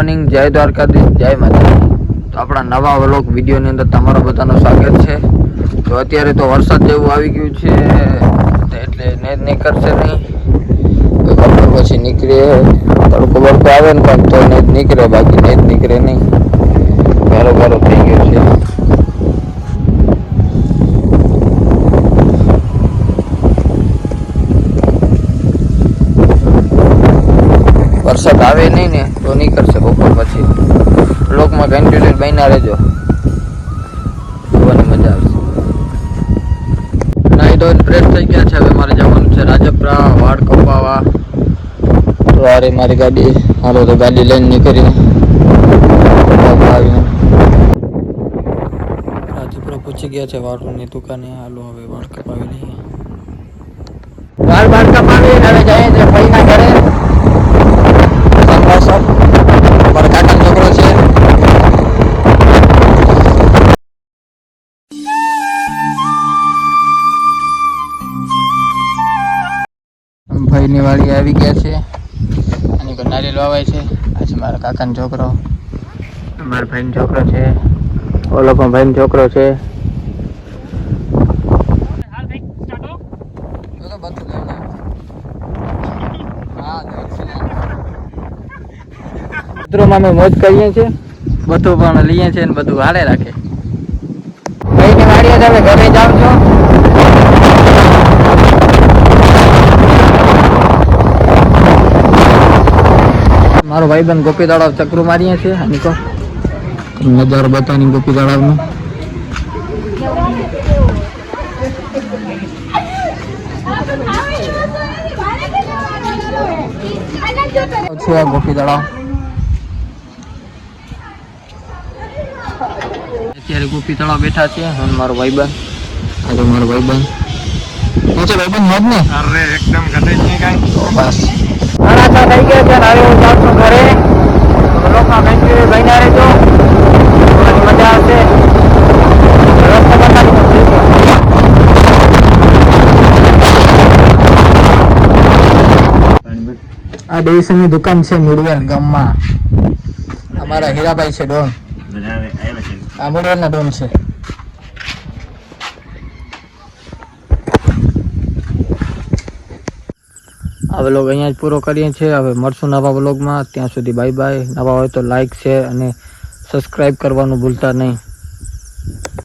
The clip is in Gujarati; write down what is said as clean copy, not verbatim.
મોર્નિંગ, જય દ્વારકાધીશ, જય માતાજી। તો આપણા નવા વ્લોગ વિડીયોની અંદર તમારા બધાનું સ્વાગત છે। તો અત્યારે તો વરસાદ જેવું આવી ગયું છે એટલે નેજ નીકળશે નહીં, બપોર પછી નીકળે, તડકો બડકો આવે ને પણ તો નેજ નીકળે, બાકી નેજ નીકળે નહીં, ગારો ગારો થઈ ગયો છે। વરસાદ આવે નહીં ને તો નીકળશે બપોર પછી। બ્લોકમાં કન્ટિન્યુ બન્યા રહેજો, જોવાની મજા આવશે। નાઈ ધોઈને ફ્રેશ થઈ ગયા છે, હવે મારે જવાનું છે રાજપરા વાળ કપાવવા। તો અરે મારી ગાડી, હાલો તો ગાડી લઈને નીકળીને રાજપરા પૂછી ગયા છે વાળની દુકાને, હાલો હવે વાળ કપાવી લઈએ। વાળ કપાવી હવે જઈએ છે ભાઈના ઘરે। મારા કાકાનો છોકરો છે, ભાઈની વાડી આવી ગયા છે, આની પર નારિયેલ વાવાય છે। આ છે મારા કાકાનો છોકરો, મારા ભાઈનો છોકરો છે, ઓલો પણ ભાઈનો છોકરો છે। અમે મોજ કરીએ છીએ, બધું પણ લઈએ છીએ ને બધું હાલે રાખે। ભાઈને વાડીએ તમે ઘરે જાવ છો? મારો ભાઈબંધ ગોપી તળાવ ચક્રું મારીએ છીએ, નિકો નજારો બતાની ગોપી તળાવનો। છે આ ગોપી તળાવ। અત્યારે ગોપી તળાવ બેઠા છે, હું મારો ભાઈબંધ, આજે મારો ભાઈબંધ છે, ભાઈબંધ મોજ ને? અરે એકદમ ઘટે જ નહીં કાંઈ, બસ ઘણા ચા થઈ ગયા છે, હવે હું જાઉં છું ઘરે। લોકોમાં બેંકી બન્યા રહેજો, મજા આવશે। આ દેવીસની દુકાન છે મુડવેલ ગામમાં, અમારા હીરાભાઈ છે ડોન, આ મુડવેલના ડોન છે। આ વ્લોગ અહીંયા જ પૂરો કરીએ છીએ, હવે મળશું નવા વ્લોગમાં, ત્યાં સુધી બાય બાય। નવા હોય તો લાઈક, શેર અને સબસ્ક્રાઈબ કરવાનું ભૂલતા નહીં।